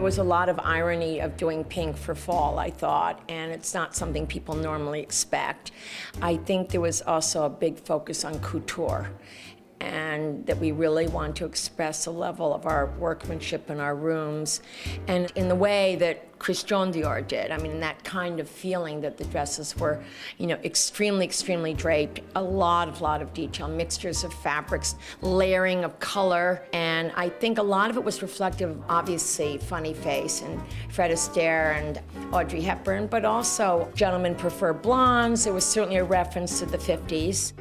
There was a lot of irony of doing pink for fall, I thought, and it's not something people normally expect. I think there was also a big focus on couture, and that we really want to express a level of our workmanship in our rooms, and in the way that Christian Dior did. I mean, that kind of feeling that the dresses were, you know, extremely, extremely draped, a lot of detail, mixtures of fabrics, layering of color, and I think a lot of it was reflective of, obviously, Funny Face and Fred Astaire and Audrey Hepburn, but also Gentlemen Prefer Blondes. There was certainly a reference to the 50s.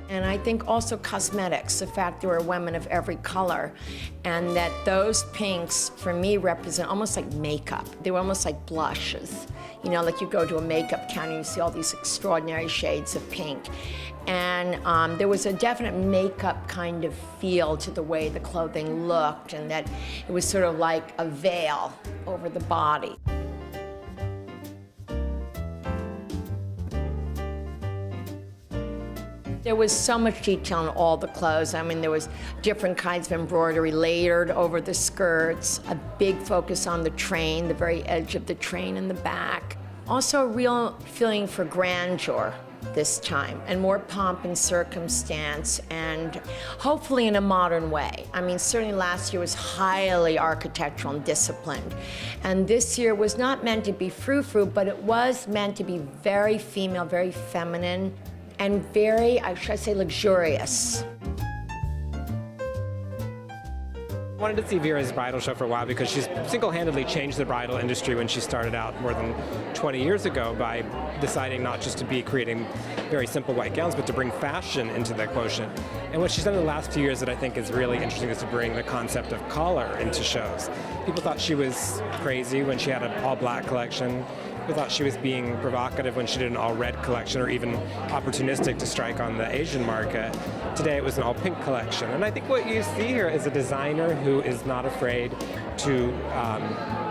And I think also cosmetics, the fact there were women of every color, and that those pinks, for me, represent almost like makeup. They were almost like blushes. You know, like you go to a makeup counter and you see all these extraordinary shades of pink. And there was a definite makeup kind of feel to the way the clothing looked, and that it was sort of like a veil over the body. There was so much detail in all the clothes. I mean, there was different kinds of embroidery layered over the skirts, a big focus on the train, the very edge of the train in the back. Also a real feeling for grandeur this time, and more pomp and circumstance, and hopefully in a modern way. I mean, certainly last year was highly architectural and disciplined, and this year was not meant to be frou-frou, but it was meant to be very female, very feminine, and very, should I say, luxurious. I wanted to see Vera's bridal show for a while because she's single-handedly changed the bridal industry when she started out more than 20 years ago by deciding not just to be creating very simple white gowns, but to bring fashion into the quotient. And what she's done in the last few years that I think is really interesting is to bring the concept of color into shows. People thought she was crazy when she had an all-black collection. People thought she was being provocative when she did an all-red collection, or even opportunistic to strike on the Asian market. Today it was an all-pink collection. And I think what you see here is a designer who is not afraid to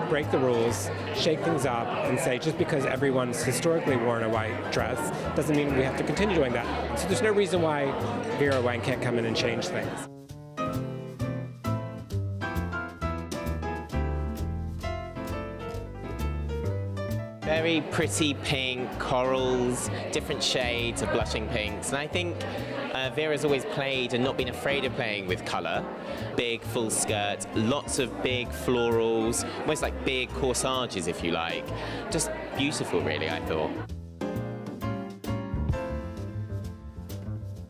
break the rules, shake things up, and say just because everyone's historically worn a white dress doesn't mean we have to continue doing that. So there's no reason why Vera Wang can't come in and change things. Very pretty pink, corals, different shades of blushing pinks, and I think Vera's always played and not been afraid of playing with colour. Big full skirts, lots of big florals, almost like big corsages if you like. Just beautiful really, I thought.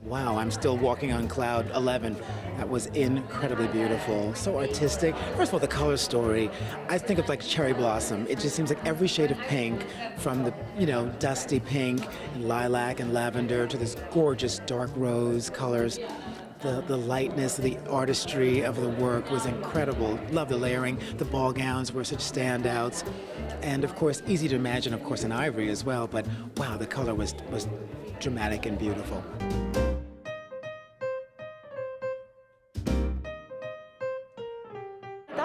Wow, I'm still walking on cloud 11. That was incredibly beautiful, so artistic. First of all, the color story, I think of like cherry blossom. It just seems like every shade of pink, from the, you know, dusty pink, and lilac and lavender, to this gorgeous dark rose colors. The lightness, the artistry of the work was incredible. Love the layering. The ball gowns were such standouts. And of course, easy to imagine, of course, in ivory as well, but wow, the color was dramatic and beautiful.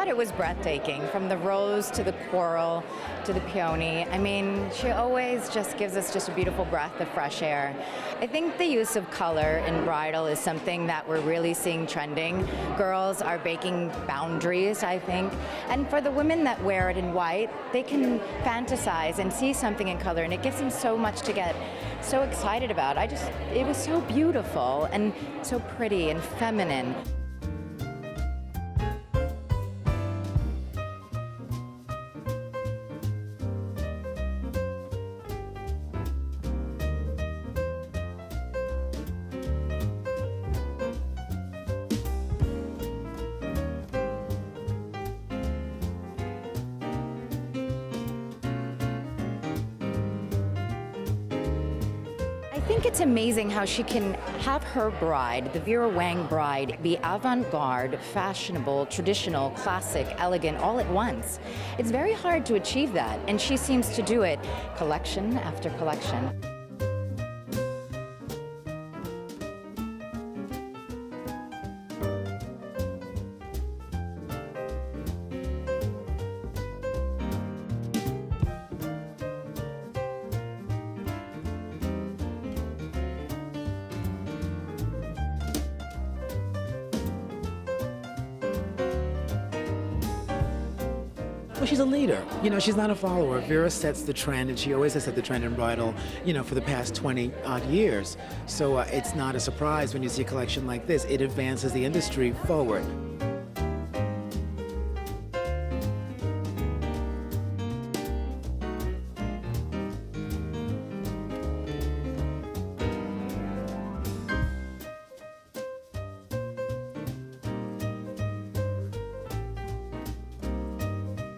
It was breathtaking, from the rose to the coral to the peony. I mean, she always just gives us just a beautiful breath of fresh air. I think the use of color in bridal is something that we're really seeing trending. Girls are breaking boundaries, I think. And for the women that wear it in white, they can fantasize and see something in color, and it gives them so much to get so excited about. It was so beautiful and so pretty and feminine. I think it's amazing how she can have her bride, the Vera Wang bride, be avant-garde, fashionable, traditional, classic, elegant, all at once. It's very hard to achieve that, and she seems to do it collection after collection. Well, she's a leader. You know, she's not a follower. Vera sets the trend, and she always has set the trend in bridal, you know, for the past 20-odd years. So it's not a surprise when you see a collection like this. It advances the industry forward.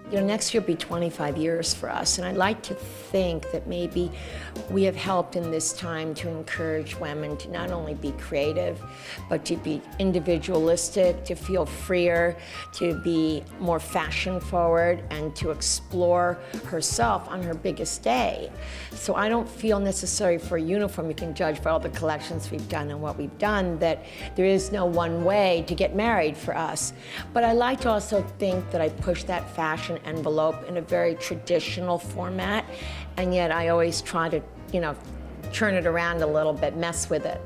You know, next year will be 25 years for us, and I'd like to think that maybe we have helped in this time to encourage women to not only be creative, but to be individualistic, to feel freer, to be more fashion forward, and to explore herself on her biggest day. So I don't feel necessary for a uniform. You can judge by all the collections we've done and what we've done that there is no one way to get married for us. But I like to also think that I push that fashion envelope in a very traditional format, and yet I always try to, you know, turn it around a little bit, mess with it.